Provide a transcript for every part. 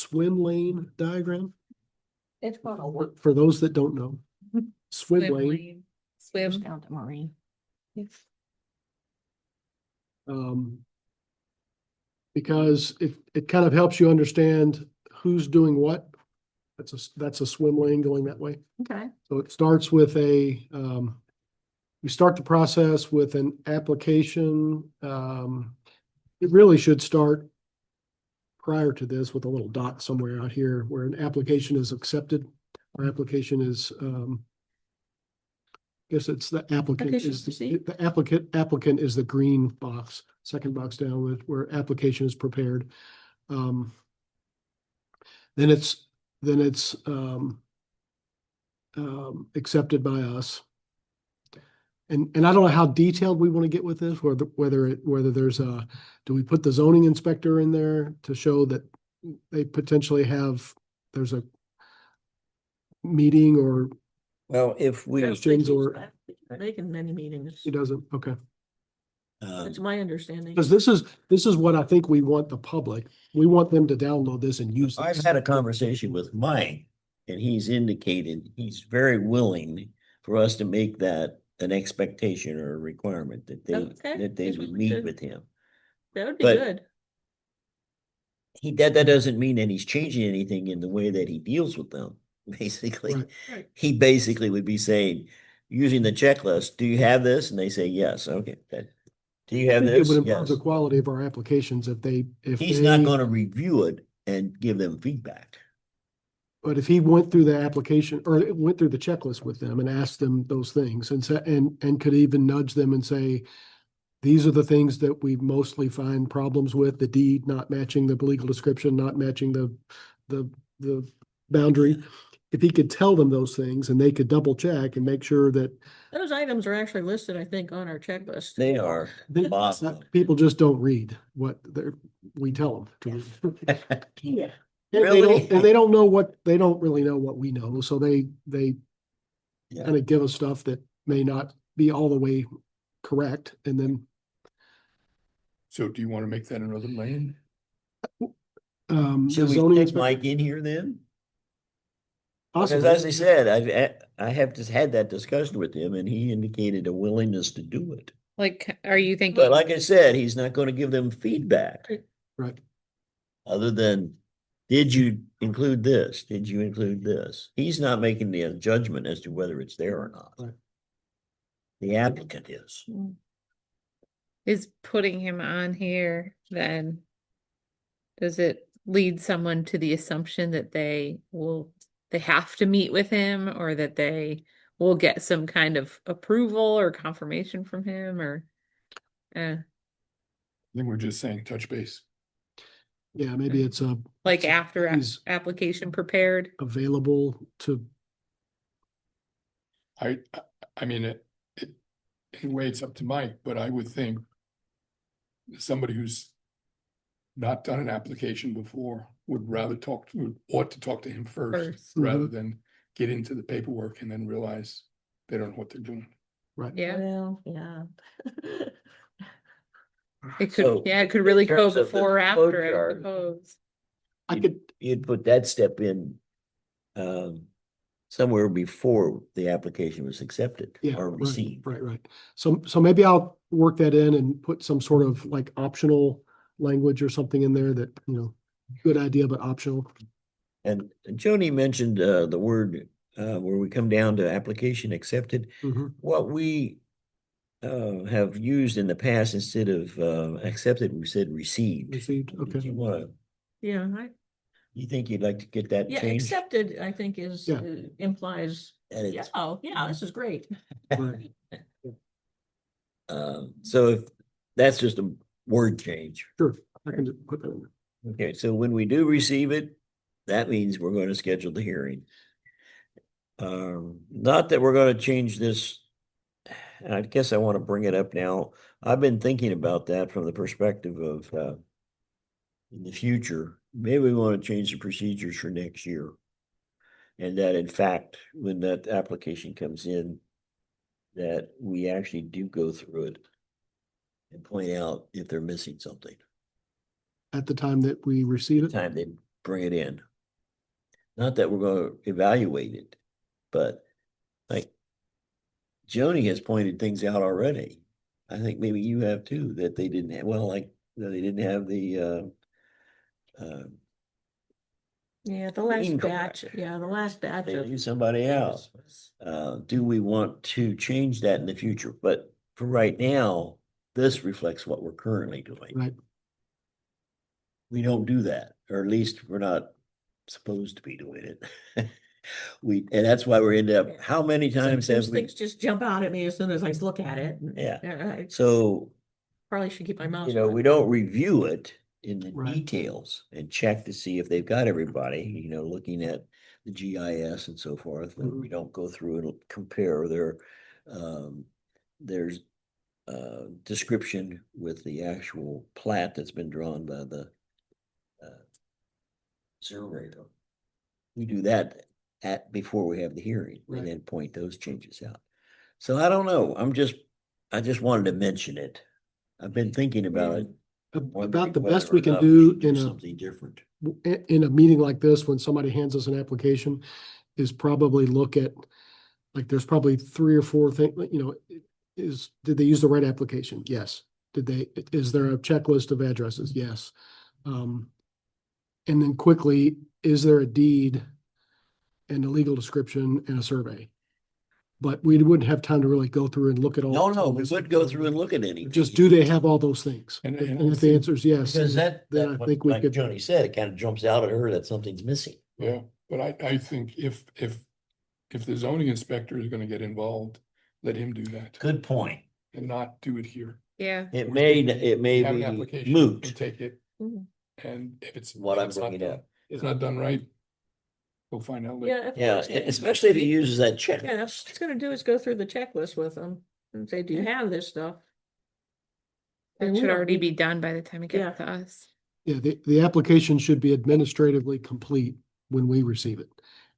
swim lane diagram? It's called For those that don't know, swim lane. lane. Swim down to Maureen. Um, because it kind of helps you understand who's doing what. That's a swim lane going that way. Okay. So it starts with you start the process with an application. It really should start prior to this with a little dot somewhere out here where an application is accepted. Our application is, I guess it's the applicant Application is, received. the applicant is the green box, second box down with where application is prepared. Then it's accepted by us. And I don't know how detailed we want to get with this, whether there's do we put the zoning inspector in there to show that they potentially there's a meeting, or Well, if we, Questions or- Making many meetings. he doesn't? Okay. That's my understanding. Because this is what I think we want the public. We want them to download this and use I've this. had a conversation with Mike, and he's indicated he's very willing for us to make that an expectation or a requirement that they Okay, would we meet should. with him. That would be but- good. That doesn't mean that he's changing anything in the way that he deals with them. Basically, Right. Right. he basically would be saying, using the checklist, do you have this? And they say, yes, okay. Good. Do you I have think it this? would improve Yes. the quality of our applications if He's not gonna review it and give them feedback. But if he went through the application or went through the checklist with them and asked them those things and could even nudge them and say, these are the things that we mostly find problems with, the deed not matching the legal description, not matching the boundary. If he could tell them those things and they could double check and make sure that Those items are actually listed, I think, on our checklist. They are. Boss. people just don't read what we tell them to read. Yeah. And Really? they don't really know what we know, so they Yeah. kind of give us stuff that may not be all the way correct, and then So do you want to make that another lane? the Should we zoning stick inspector. Mike in here then? Because Possibly. as I said, I have just had that discussion with him and he indicated a willingness to do it. Like, are you thinking? But like I said, he's not gonna give them feedback Right. other than, did you include this? Did you include this? He's not making the judgment as to whether it's there or not. Right. The applicant is. Is putting him on here, then does it lead someone to the assumption that they have to meet with him, or that they will get some kind of approval or confirmation from him, or I think we're just saying touch base. Yeah, maybe it's like after he's application prepared? available to, I mean, anyway, it's up to Mike, but I would think somebody who's not done an application before ought to talk to him first, First. rather than get into the paperwork and then realize they don't know what they're doing. right. Yeah, Well, yeah. it So, could, it could really in go terms of the before or flow after, I chart, suppose. I could, You'd put that step in somewhere before the application was accepted yeah, or right, received. right. So maybe I'll work that in and put some sort of like optional language or something in there that, good idea, but optional. And Joni mentioned the word where we come down to application accepted. Mhm. What we have used in the past, instead of accepted, we said received. Received, Did okay. you wanna, Yeah, you think you'd like to get that yeah, changed? accepted, I think is, Yeah. implies, And yeah, it's, oh, yeah, this is great. Right. so if that's just a word change. Sure, I can just put that in there. Okay, so when we do receive it, that means we're going to schedule the hearing. Not that we're going to change this. I guess I want to bring it up now. I've been thinking about that from the perspective of in the future, maybe we want to change the procedures for next year. And that in fact, when that application comes in, that we actually do go through it and point out if they're missing something. At the time that we receive The it. time they bring it in. Not that we're gonna evaluate it, but like Joni has pointed things out already. I think maybe you have too, that they didn't have, well, like, that they didn't have the Yeah, the last Incorrect. batch, yeah, the last batch they of. leave somebody out. Do we want to change that in the future? But for right now, this reflects what we're currently doing. Right. We don't do that, or at least we're not supposed to be doing it. And that's why we're end up, how many times have Sometimes we? things just jump out at me as soon as I look at it. and, Yeah. I So, probably should keep my mouth you know, shut. we don't review it in the Right. details and check to see if they've got everybody, you know, looking at the GIS and so forth. And we don't go through and compare there's description with the actual plat that's been drawn by the surveyor. We do that before we have the hearing Right. and then point those changes out. So I don't know. I just wanted to mention it. I've been thinking about it. About the wondering best whether we or can not do should in a, something different. in a meeting like this, when somebody hands us an application, is probably look at, like, there's probably 3 or 4 things, you know, did they use the right application? Yes. Is there a checklist of addresses? Yes. And then quickly, is there a deed and a legal description and a survey? But we wouldn't have time to really go through and look at all. No, we would go through and look at anything. Just, do they have all those things? And- And and if the answer is yes, Because then I think we like could. Joni said, it kind of jumps out at her that something's missing. Yeah, but I think if the zoning inspector is gonna get involved, let him do that Good point. and not do it here. Yeah, It may Have an be application moot, and take it, Mhm. and if it's. what if I'm it's not bringing done- up. It's not done right. We'll find out later. Yeah. Yeah, especially if he uses that check. Yeah, that's what it's gonna do is go through the checklist with them and say, do you have this stuff? And it we should don't already need- be done by the time it Yeah. gets to us. Yeah, the application should be administratively complete when we receive it.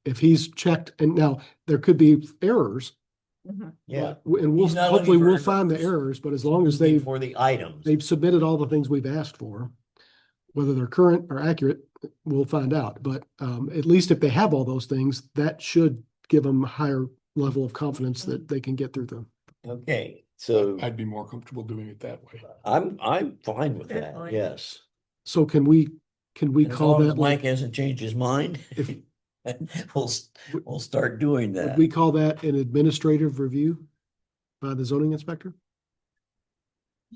If he's checked, and now there could be errors. Mhm. Yeah. but- And we'll, He's not hopefully looking for we'll find the errors. errors, but as long as Looking they've, for the items. they've submitted all the things we've asked for, whether they're current or accurate, we'll find out. But at least if they have all those things, that should give them a higher level of confidence that they can get through them. Okay, so I'd be more comfortable doing it that way. I'm fine with That's that, fine. yes. So can we And as call long as that, Mike like, hasn't changed his mind, If- we'll start doing would that. we call that an administrative review by the zoning inspector?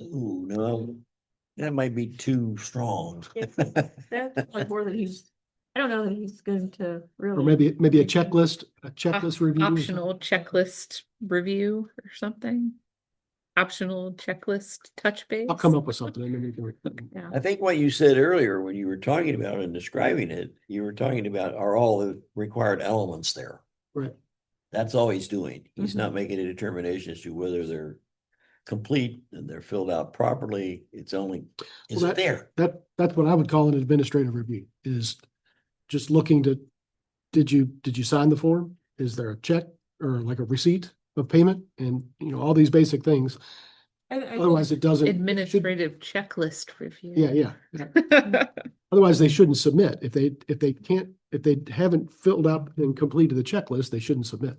Ooh, no, that might be too strong. Yeah. That's like more that he's, I don't know that he's going to really. Or maybe a checklist review? or Optional checklist review or something. Optional checklist touch base. I'll come up with something and then we can. Yeah. I think what you said earlier, when you were talking about and describing it, you were talking about are all the required elements there. Right. That's all he's doing. He's Mhm. not making a determination as to whether they're complete and they're filled out properly. It's only, is Well, it there? That's what I would call an administrative review, is just looking to, did you sign the form? Is there a check or like a receipt of payment? And, you know, all these basic things. I think Otherwise it doesn't. it should- Administrative checklist review. Yeah. Otherwise they shouldn't submit. If they haven't filled out and completed the checklist, they shouldn't submit.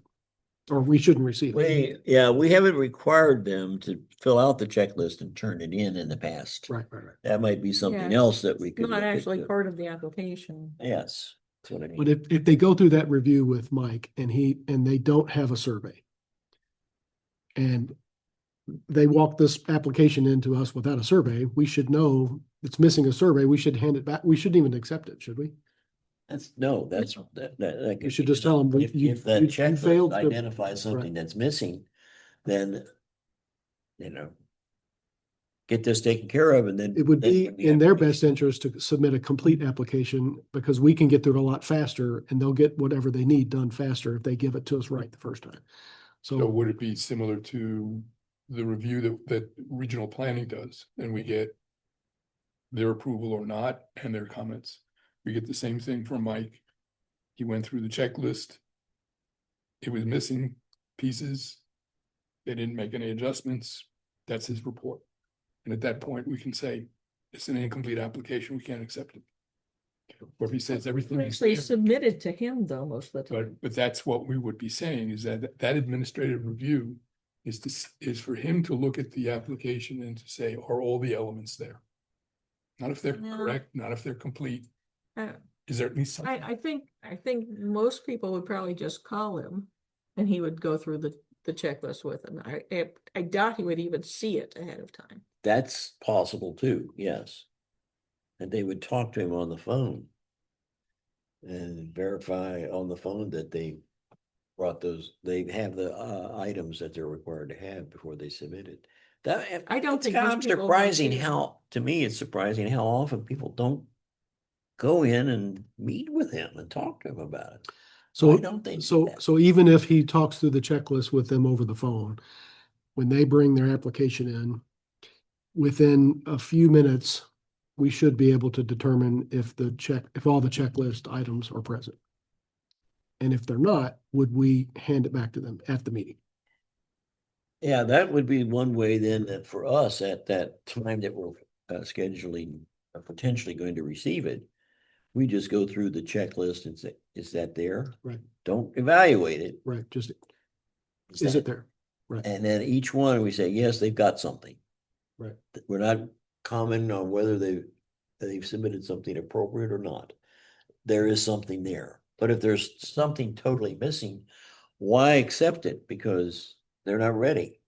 Or we shouldn't receive it. We haven't required them to fill out the checklist and turn it in the past. Right. That might be something Yeah, else that we could. Not look at actually too. part of the application. Yes, that's what I mean. But if they go through that review with Mike and they don't have a survey, and they walk this application into us without a survey, we should know it's missing a survey. We should hand it back. We shouldn't even accept it, should we? That's, no, that's, that. You should just tell them, If that you checklist failed to. identifies something that's missing, then, get this taken care of and then. It would then be when the in their application- best interest to submit a complete application because we can get through it a lot faster and they'll get whatever they need done faster if they give it to us right the first time. So So, would it be similar to the review that regional planning does, and we get their approval or not, and their comments? We get the same thing from Mike. He went through the checklist. It was missing pieces. They didn't make any adjustments. That's his report. And at that point, we can say, it's an incomplete application, we can't accept it. Or if he says everything is Actually there. submitted to him though, most of the time. But that's what we would be saying, is that that administrative review is is for him to look at the application and to say, are all the elements there? Not if they're No. correct, not if they're complete. Uh, Is there at least something? I think most people would probably just call him and he would go through the checklist with them. I doubt he would even see it ahead of time. That's possible too, yes. And they would talk to him on the phone. And verify on the phone that they brought they have the items that they're required to have before they submit it. I don't it's think kind most of people surprising do that. to me, it's surprising how often people don't go in and meet with him and talk to him about it. So, Why don't they do so, that? so even if he talks through the checklist with them over the phone, when they bring their application in, within a few minutes, we should be able to determine if if all the checklist items are present. And if they're not, would we hand it back to them at the meeting? Yeah, that would be one way then that for us at that time that we're scheduling or potentially going to receive it, we just go through the checklist and say, is that there? Right. Don't evaluate it. Right, just, is that- it there? Right, And then each one, we say, yes, they've got something. right. We're not commenting on whether they've submitted something appropriate or not. There is something there. But if there's something totally missing, why accept it? Because they're not ready.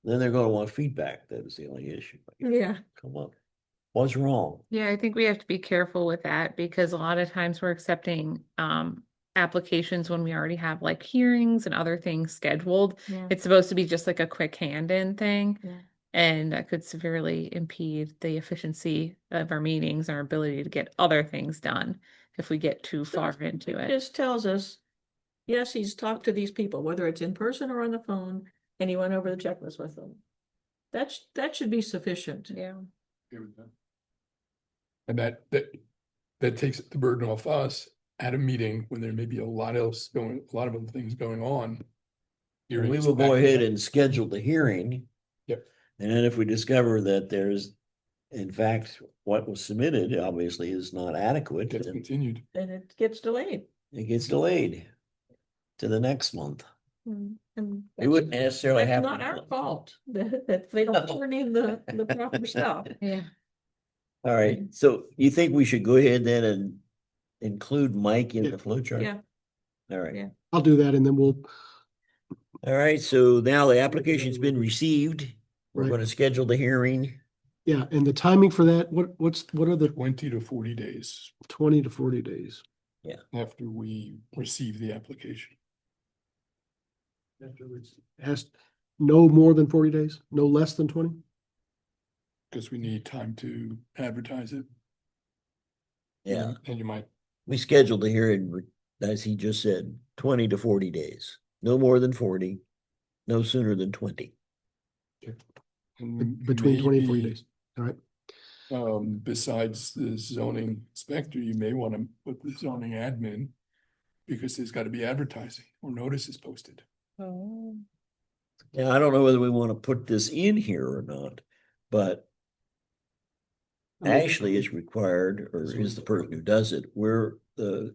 Then they're gonna want feedback. That is the only issue. Yeah. Come on. What's wrong? Yeah, I think we have to be careful with that because a lot of times we're accepting applications when we already have like hearings and other things scheduled. Yeah. It's supposed to be just like a quick hand-in thing. Yeah. And that could severely impede the efficiency of our meetings, our ability to get other things done if we get too far into It it. just tells us, yes, he's talked to these people, whether it's in person or on the phone, and he went over the checklist with them. That should be sufficient. Yeah. And that takes the burden off us at a meeting when there may be a lot of other things going on. We Hearings, will go back- ahead and schedule the hearing. Yep. And then if we discover that there's, in fact, what was submitted obviously is not adequate, Gets then continued. And it gets delayed. it gets delayed to the next month. And It that's- wouldn't necessarily That's have. not our fault that they don't turn in the proper stuff. Yeah. All right, so you think we should go ahead then and include Mike in Yeah. the flow chart? Yeah. All right. Yeah. I'll do that and then we'll, All right, so now the application's been received. We're Right. gonna schedule the hearing. yeah, and the timing for that, what are the 20 to 40 days 20 to 40 days? after we receive the application. Has no more than 40 days, no less than 20? Because we need time to advertise it. Yeah, And you might, we scheduled the hearing, as he just said, 20 to 40 days. No more than 40, no sooner than 20. and Between 20 and 40 maybe, days, all right? Besides the zoning inspector, you may want to put the zoning admin, because there's got to be advertising or notices posted. Oh. Yeah, I don't know whether we want to put this in here or not, but Ashley is required, or is the person who does it, where the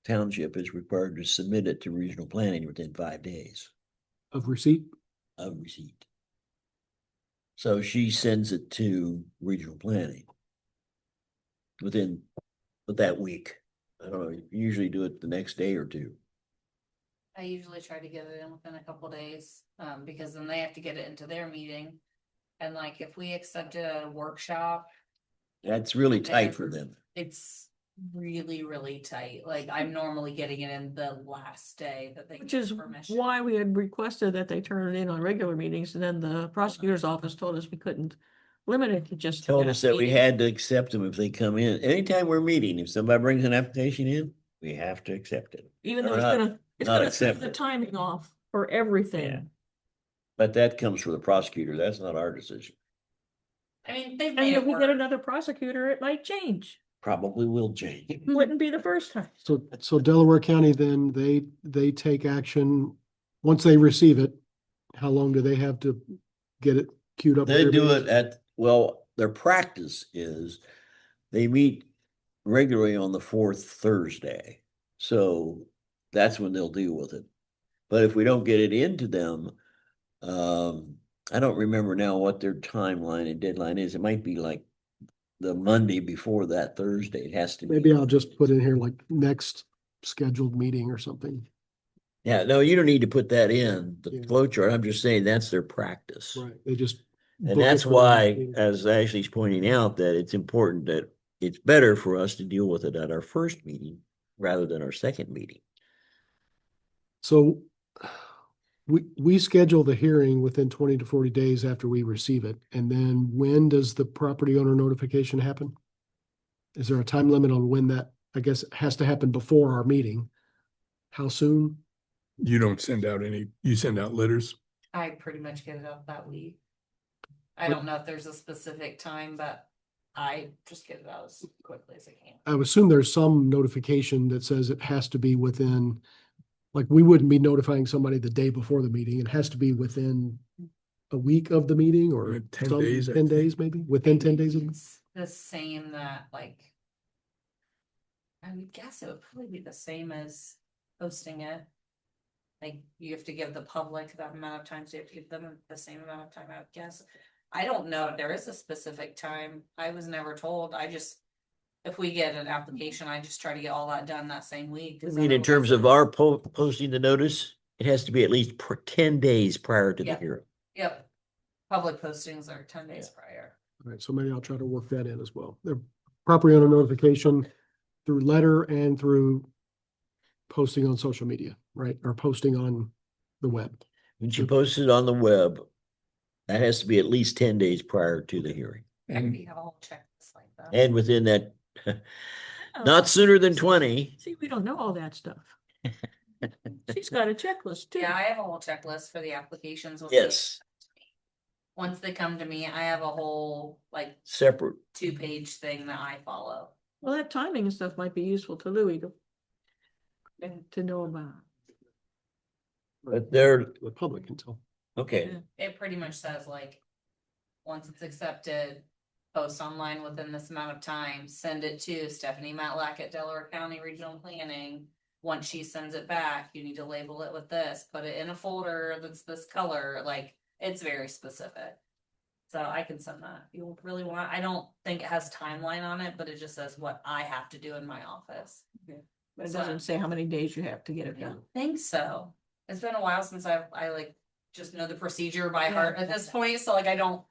township is required to submit it to regional planning within 5 days Of receipt? of receipt. So she sends it to regional planning within that week. I don't know, you usually do it the next day or two. I usually try to get it in within a couple days, because then they have to get it into their meeting. And like, if we accepted a workshop, That's really tight for them. it's really, really tight. Like, I'm normally getting it in the last day that they. Which give is permission. why we had requested that they turn it in on regular meetings, and then the prosecutor's office told us we couldn't limit it to just. Told us that we meeting. had to accept them if they come in. Anytime we're meeting, if somebody brings an application in, we have to accept it. Even though Or it's not- gonna, it's not gonna throw accept the it. timing off for Yeah. everything. But that comes from the prosecutor. That's not our decision. I mean, they've And made if it we get work. another prosecutor, it might change. Probably will change. Wouldn't be the first time. So Delaware County, then they take action, once they receive it, how long do they have to get it queued up? with They their do meetings? it at, well, their practice is they meet regularly on the fourth Thursday. So that's when they'll deal with it. But if we don't get it into them, I don't remember now what their timeline and deadline is. It might be like the Monday before that Thursday. It has to be. Maybe I'll just put in here like next scheduled meeting or something. Yeah, no, you don't need to put that in the Yeah. flow chart. I'm just saying that's their practice. Right, they just. book And it that's for the next why, meeting. as Ashley's pointing out, that it's important that it's better for us to deal with it at our first meeting rather than our second meeting. So we schedule the hearing within 20 to 40 days after we receive it. And then when does the property owner notification happen? Is there a time limit on when that, I guess, it has to happen before our meeting? How soon? You don't send out you send out letters. I pretty much get it out that week. I don't know if there's a specific time, but I just get it out as quickly as I can. I would assume there's some notification that says it has to be within, like, we wouldn't be notifying somebody the day before the meeting. It has to be within a week of the meeting or 10 some, days, I 10 think. days maybe, within 10 days of. It's the same that like. I would guess it would probably be the same as posting it. Like you have to give the public that amount of time, so you have to give them the same amount of time, I would guess. I don't know if there is a specific time. I was never told. I just, if we get an application, I just try to get all that done that same week. I 'cause mean, in terms of otherwise- our posting the notice, it has to be at least 10 days prior to the Yeah. hearing. Yep, public postings are 10 days prior. All right, so maybe I'll try to work that in as well. The property owner notification through letter and through posting on social media, right? Or posting on the web. When she posts it on the web, that has to be at least 10 days prior to the hearing. And We have a whole checklist like that. And within that, Oh, not sooner than 20. See, we don't know all that stuff. She's got a checklist too. Yeah, I have a whole checklist for the applications. once Yes, Once they come to me, I have a whole like separate. 2-page thing that I follow. Well, that timing and stuff might be useful to Louis to know about. But they're, The public can tell. okay, Yeah. It pretty much says like, once it's accepted, post online within this amount of time, send it to Stephanie Matlack at Delaware County Regional Planning. Once she sends it back, you need to label it with this, put it in a folder that's this color, like, it's very specific. So I can send that if you really want. I don't think it has timeline on it, but it just says what I have to do in my office. But it doesn't say how many days you have to get it I done. don't think so. It's been a while since I like just know the procedure by heart at this point, so like I don't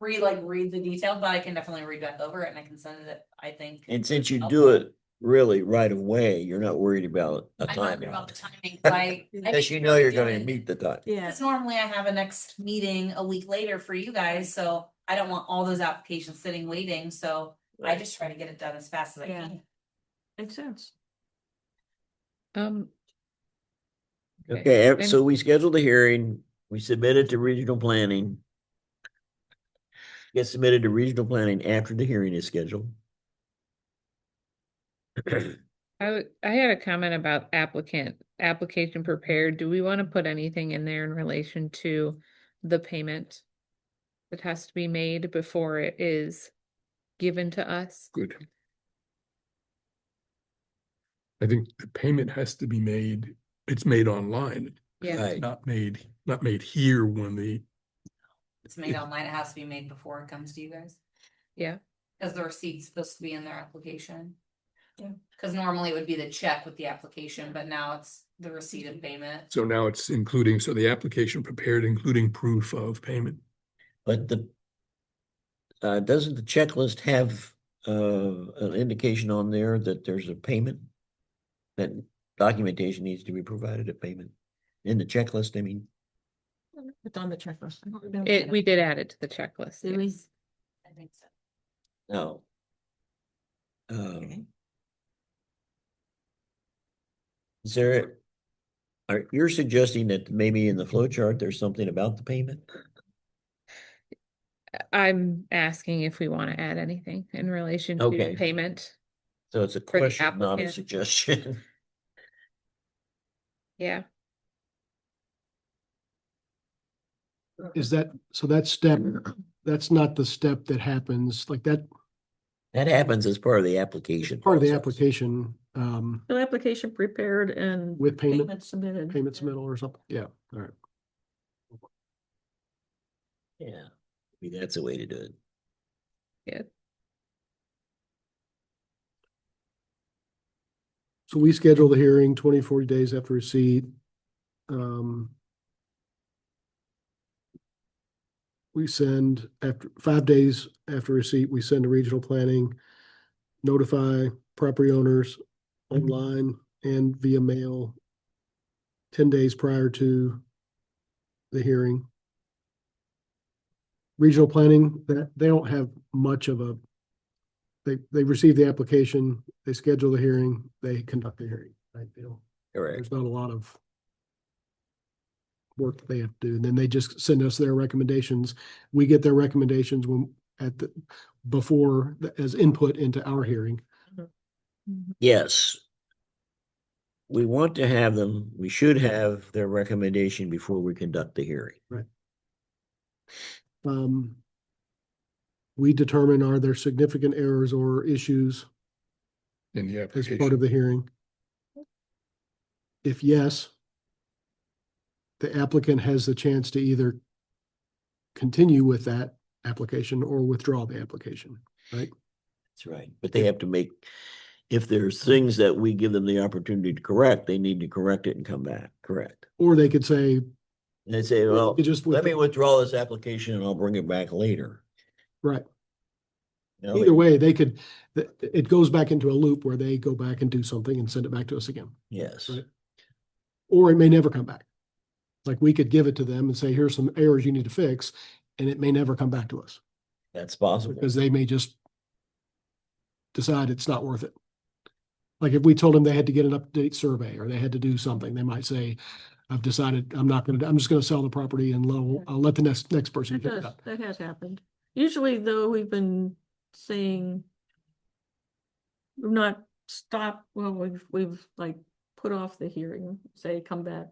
read the details, but I can definitely read back over it and I can send it, I think. and since you do it really right away, you're not worried about a I'm not worried about the timeout. timing, 'cause I. Because you know you're gonna meet the time. Yeah, Because normally I have a next meeting a week later for you guys, so I don't want all those applications sitting waiting, so I just try to get it done as fast as I Yeah. can. makes sense. Okay, And- so we scheduled the hearing, we submitted to regional planning. Get submitted to regional planning after the hearing is scheduled. I had a comment about application prepared. Do we want to put anything in there in relation to the payment that has to be made before it is given to us? good. I think the payment has to be made, it's made online, Yeah, Right. not made here when It's made online, it has to be made before it comes to you guys. yeah. Cause the receipt's supposed to be in their application. Yeah. Cause normally it would be the check with the application, but now it's the receipt of payment. so now it's including, so the application prepared, including proof of payment. But doesn't the checklist have, an indication on there that there's a payment? That documentation needs to be provided at payment, in the checklist, I mean. It's on the checklist. I don't remember. We did add it to the checklist. Did we? yes. I think so. No. Okay. Is there, you're suggesting that maybe in the flow chart, there's something about the payment? I'm asking if we want to add anything in relation to Okay. payment. So it's a the question, not a applicant. suggestion. Yeah, Is that, so that step, that's not the step that happens like that. That happens as part of the application. part of the process. application, The application prepared and with payment submitted. submittal or something. Yeah, all right. Yeah, maybe that's a way to do it. Yeah. So we schedule the hearing 40 days after receipt. We send after 5 days after receipt, we send to regional planning, notify property owners online and via mail 10 days prior to the hearing. Regional planning, that they don't have much of a, they receive the application, they schedule the hearing, they conduct the hearing, right? They don't, Correct. there's not a lot of work that they have to do. And then they just send us their recommendations. We get their recommendations when before as input into our hearing. Yes. We want to have them, we should have their recommendation before we conduct the hearing. We determine, are there significant errors or issues In the as application. part of the hearing? If yes, the applicant has the chance to either continue with that application or withdraw the application, right? That's right. But they have to make, if there's things that we give them the opportunity to correct, they need to correct it and come back, correct? Or they could say, And they say, well, you just let me withdraw this application and I'll bring it back later. right. You know, Either way, they could, it goes back into a loop where they go back and do something and send it back to us again. Yes, Right. Or it may never come back. Like we could give it to them and say, here's some errors you need to fix, and it may never come back to us that's possible. because they may just decide it's not worth it. Like if we told them they had to get an update survey or they had to do something, they might say, I've decided I'm just gonna sell the property and I'll let the next person That pick it does, up. that has happened. Usually though, we've been saying we've not stopped, well, we've like put off the hearing, say, come back.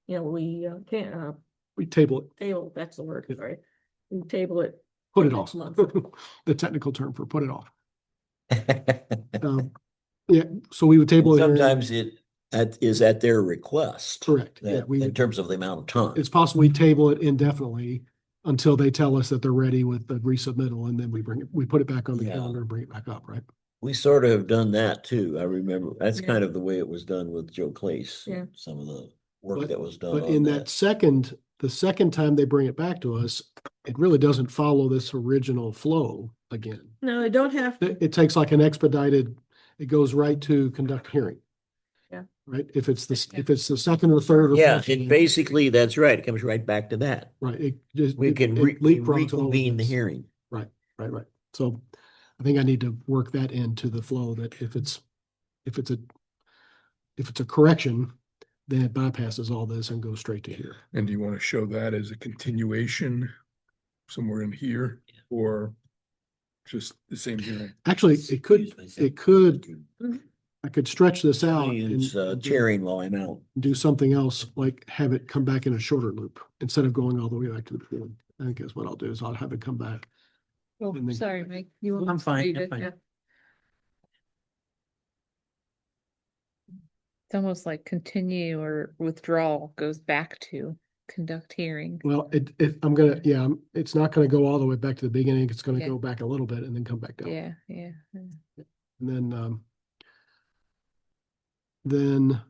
You know, we can't, We table it, table, that's the word, Yeah. sorry. We table it. put it next off. month. The technical term for put it off. Yeah, so we would table it. Sometimes is at their request. Correct, yeah, That, we in would, terms of the amount of time. it's possible we table it indefinitely until they tell us that they're ready with the resubmittal, and then we put it back on the Yeah. calendar and bring it back up, right? We sort of have done that too. I remember, that's Yeah. kind of the way it was done with Joe Clace. Yeah. Some of the work But- that was done But on in that. the second time they bring it back to us, it really doesn't follow this original flow again. No, I don't have to. It takes like an expedited, it goes right to conduct hearing. Yeah. Right? If it's the second or third or Yeah, fourth it time, basically, that's right. It comes right back to that. right, it just. We it- can it leapfrogs all of reconvene the this. hearing. Right. So I think I need to work that into the flow that if it's a correction, then it bypasses all this and goes straight to here. And do you want to show that as a continuation somewhere in here or just the same hearing? Actually, I could stretch this out Use and chairing while I'm out. do something else, like have it come back in a shorter loop instead of going all the way back to the beginning. I think that's what I'll do is I'll have it come back. Oh, And then- sorry, Mike. You want I'm to fine, read I'm it? fine. Yeah. It's almost like continue or withdrawal goes back to conduct hearing. Well, it's not gonna go all the way back to the beginning. It's gonna Yeah. go back a little bit and then come back down. Yeah. And then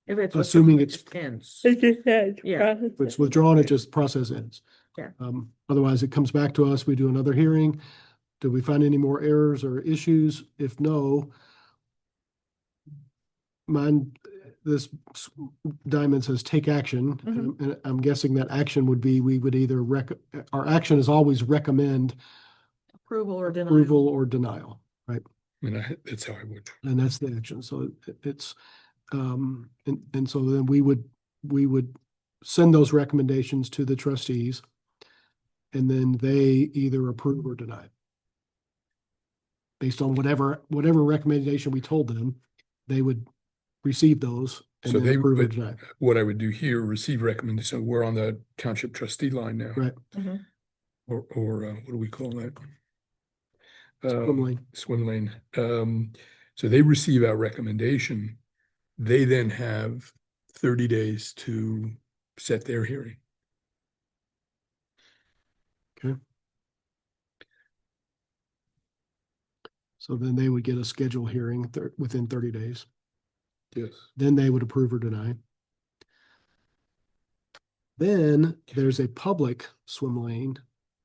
If it's assuming withdrawn, it's- it ends. Yeah. if it's withdrawn, it just process ends. Yeah. Otherwise it comes back to us, we do another hearing. Do we find any more errors or issues? If no, this diamond says take action, and I'm guessing that action would be, we would either our action is always recommend Approval or denial. approval or denial, right? That's how I would. And that's the action. So it's, and so then we would send those recommendations to the trustees. And then they either approve or deny. Based on whatever recommendation we told them, they would receive those and So then they approve or would- deny. What I would do here, receive recommendation, so we're on the township trustee line now. Right. Mhm. or what do we call that? Swim lane. Swim lane. So they receive our recommendation. They then have 30 days to set their hearing. So then they would get a scheduled hearing within 30 days. Yes. Then they would approve or deny. Then there's a public swim lane,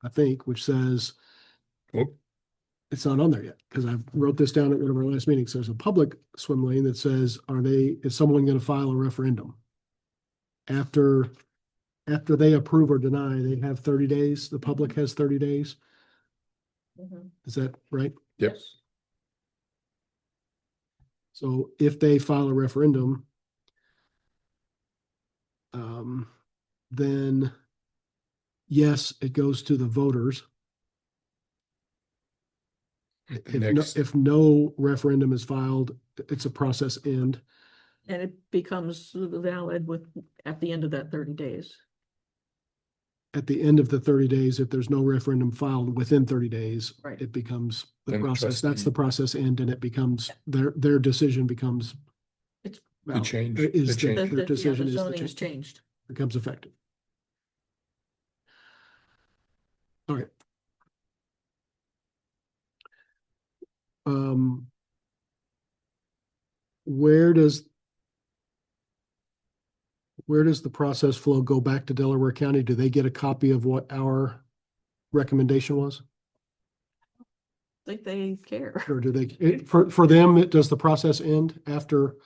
I think, which says, Oh, it's not on there yet, because I wrote this down at one of our last meetings. There's a public swim lane that says, is someone going to file a referendum? After they approve or deny, they have 30 days. The public has 30 days. Mhm. Is that right? yep. So if they file a referendum, then yes, it goes to the voters. The next, If no referendum is filed, it's a process end. And it becomes valid at the end of that 30 days. At the end of the 30 days, if there's no referendum filed within 30 days, Right. it becomes the Then the process. That's the trustee- process end, and it becomes their decision becomes. It's- valid. change, Is the change. their The decision is the zoning has change, changed. becomes effective. All right. Where does the process flow go back to Delaware County? Do they get a copy of what our recommendation was? Think they care. Or do they, for them, does the process end after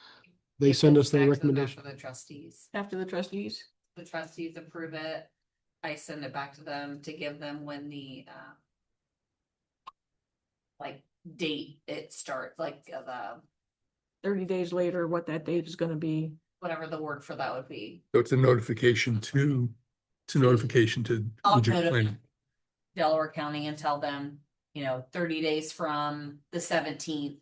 they It send goes us their back to recommendation? The trustees. After the trustees? The trustees approve it. I send it back to them to give them when the, like, date it starts, like, the, 30 days later, what that date is gonna be. whatever the word for that would be. So it's a notification to I'll regional notify planning. Delaware County and tell them, 30 days from the 17th.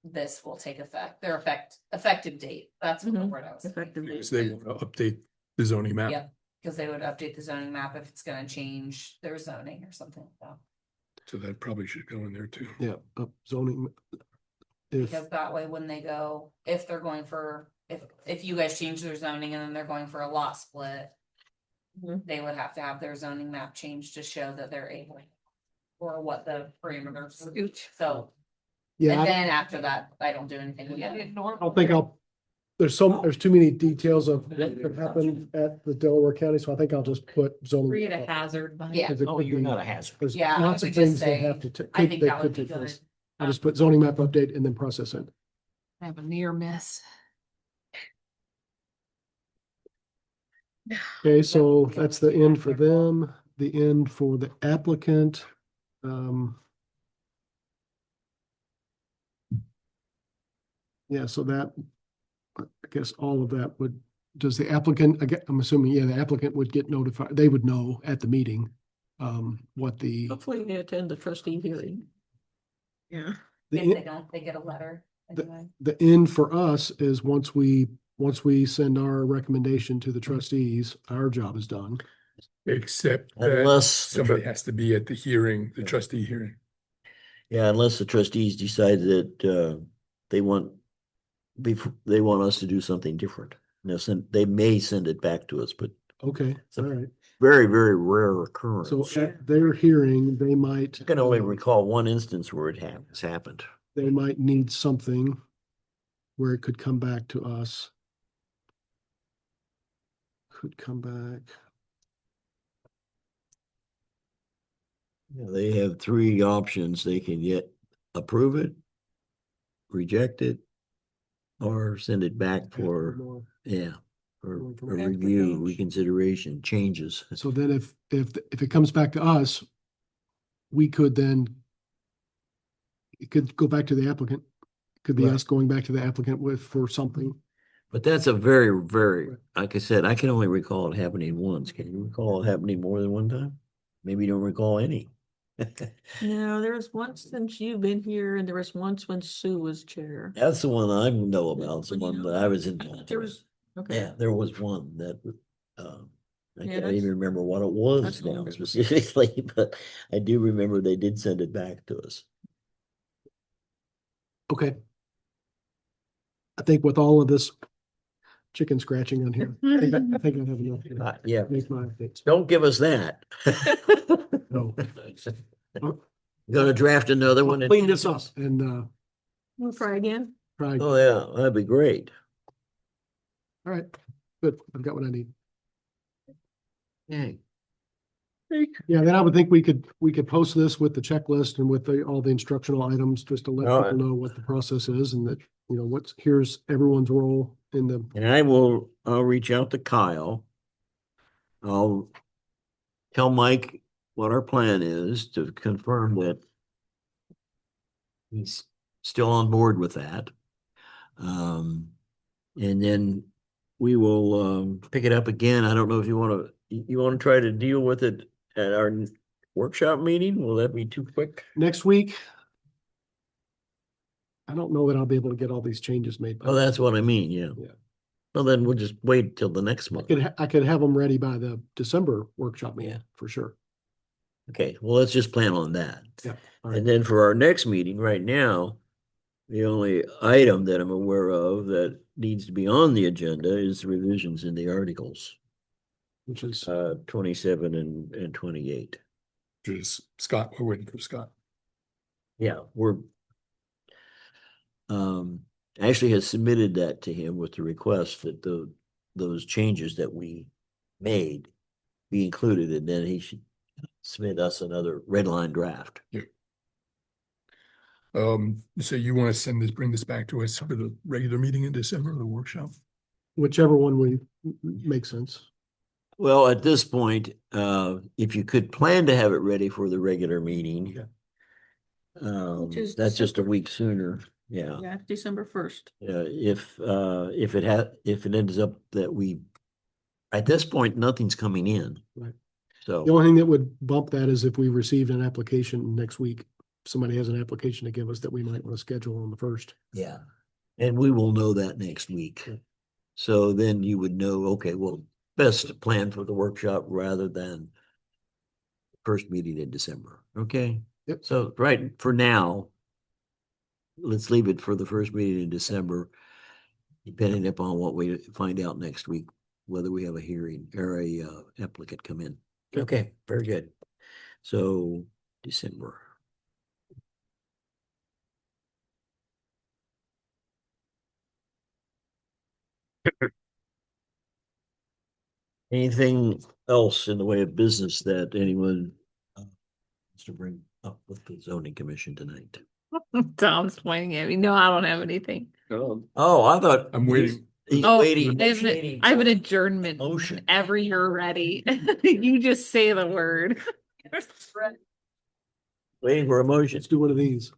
This will take effect, their effective date. That's what the Mhm. word I was. looking for. Effective date. Because they want to update the zoning map. Yep, because they would update the zoning map if it's gonna change their zoning or something like that. So that probably should go in there too. Yeah, zoning. If, Because that way, when they go, if they're going for, if you guys change their zoning and then they're going for a lot split. Mhm. They would have to have their zoning map changed to show that they're able. Or what the parameters, so, yeah, and I then after that, I don't do anything with it. don't think there's too many details of what could happen at the Delaware County, so I think I'll just put zoning. Create a hazard. Yeah. Because it Oh, could you're be- not a hazard. There's Yeah, I lots would of just things they say, have to. I think they that would could be take place. good. I just put zoning map update and then process end. I have a near miss. Okay, so that's the end for them, the end for the applicant. Yeah, so that, I guess all of that does the applicant, I'm assuming, yeah, the applicant would get notified, they would know at the meeting, what the. Hopefully they attend the trustee hearing. Yeah. the If they don't, they get a letter The- anyway. The end for us is once we send our recommendation to the trustees, our job is done. Except that Unless, the somebody tru- has to be at the hearing, the trustee hearing. yeah, unless the trustees decide that, they want, they want us to do something different. They may send it back to us, but Okay, So- all right. very, very rare occurrence. So at their hearing, they might. I can only recall one instance where it has happened. They might need something where it could come back to us. Could come back. Yeah, they have three options. They can approve it, reject it, or send it back for, for Going from a after review, change. reconsideration, changes. So then if it comes back to us, we could then. It could go back to the applicant. Could be Right. us going back to the applicant for something. But that's a very, very, like I said, I can only recall it happening once. Can you recall it happening more than one time? Maybe you don't recall any. No, there was once since you've been here and there was once when Sue was chair. That's the one I know about, the one that I was in. There was, okay. Yeah, there was one that, I Yeah, can't that's- even remember what it was that's now longer. specifically, but I do remember they did send it back to us. Okay. I think with all of this chicken scratching on here, I think I have enough. here. Yeah, Make my updates. don't give us that. No. Gonna draft another I'll one. and- clean this up and, We'll try again. try. Oh, yeah, that'd be great. All right, good. I've got what I need. Okay. Yeah, then I would think we could post this with the checklist and with all the instructional items, just to let Oh, people know what the process is and that, here's everyone's role in the, And I'll reach out to Kyle. I'll tell Mike what our plan is to confirm that he's still on board with that. And then we will, pick it up again. I don't know if you want to try to deal with it at our workshop meeting? Will that be too quick? next week. I don't know that I'll be able to get all these changes made. by Oh, then. that's what I mean, yeah. Yeah. Well, then we'll just wait till the next I month. could have them ready by the December workshop meeting, Yeah. for sure. Okay, well, let's just plan on that. Yeah. All right. And then for our next meeting right now, the only item that I'm aware of that needs to be on the agenda is the revisions in the articles, Which is, 27 and 28. Just Scott, we're waiting for Scott. Yeah, Ashley has submitted that to him with the request that those changes that we made be included, and then he should submit us another red line draft. So you want to bring this back to us for the regular meeting in December, or the workshop? whichever one makes sense. Well, at this point, if you could plan to have it ready for the regular meeting. Which is That's just a December. week sooner, yeah. Yeah, December 1st. If it ends up that at this point, nothing's coming in. Right. So. The only thing that would bump that is if we received an application next week. Somebody has an application to give us that we might want to schedule on the 1st. Yeah, and we will know that next week. So then you would know, okay, well, best to plan for the workshop rather than first meeting in December, okay? Yep. So, right, for now, let's leave it for the first meeting in December, depending upon what we find out next week, whether we have a hearing or a applicant come in. Okay. Okay, very good. So, December. Anything else in the way of business that anyone wants to bring up with the zoning commission tonight? Tom's pointing at me. No, I don't have anything. Oh, I thought. I'm waiting. He's Oh, waiting. I have an adjournment Motion. whenever you're ready. You just say the word. Waiting for a motion. Let's do one of these.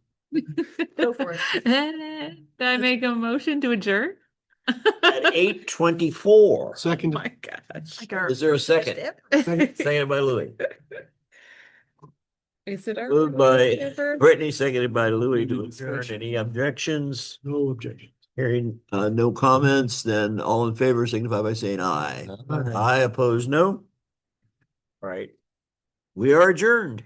Go for it. Did I make a motion to adjourn? At 8:24. Oh Second, my gosh. Like our Is there a second? second, Seconded by Louis. Is it our? Moved by ever? Brittany, seconded by Louis to adjourn. Any objections? no objection. Hearing no comments, then all in favor signify by saying aye. Aye. Aye, opposed, no. All right. We are adjourned.